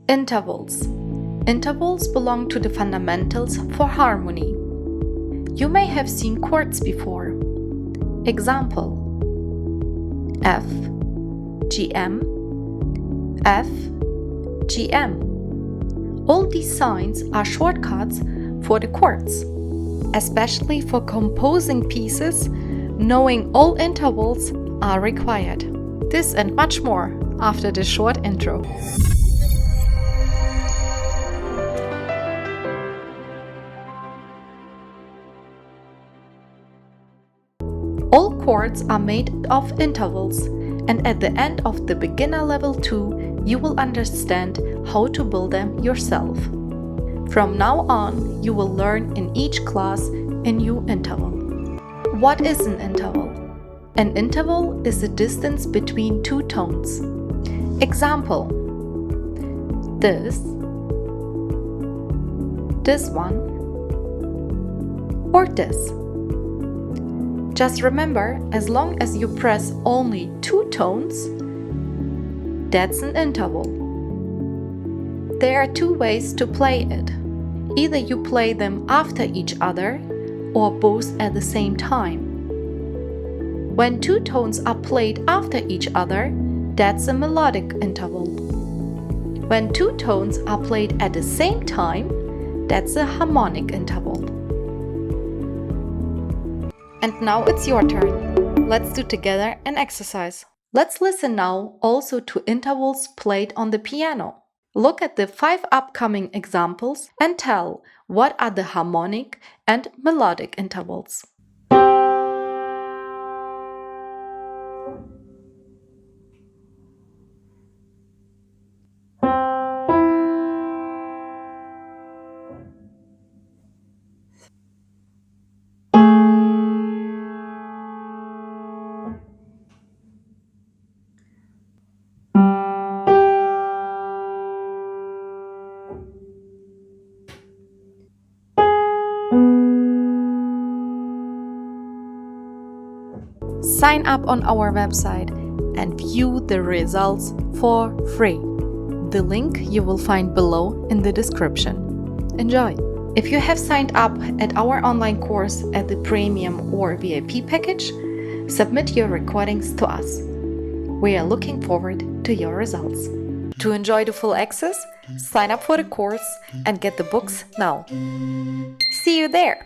Intervals. Intervals belong to the fundamentals for harmony. You may have seen chords before. Example: F, GM, F, GM. All these signs are shortcuts for the chords. Especially for composing pieces, knowing all intervals are required. This and much more after this short intro. All chords are made of intervals, and at the end of the beginner level 2, you will understand how to build them yourself. From now on, you will learn in each class a new interval. What is an interval? An interval is the distance between two tones. Example: this one, or this. Just remember, as long as you press only two tones, that's an interval. There are two ways to play it. Either you play them after each other, or both at the same time. When two tones are played after each other, that's a melodic interval. When two tones are played at the same time, that's a harmonic interval. And now it's your turn. Let's do together an exercise. Let's listen now also to intervals played on the piano. Look at the 5 upcoming examples and tell what are the harmonic and melodic intervals. Sign up on our website and view the results for free. The link you will find below in the description. Enjoy! If you have signed up at our online course at the Premium or VIP package, submit your recordings to us. We are looking forward to your results. To enjoy the full access, sign up for the course and get the books now. See you there!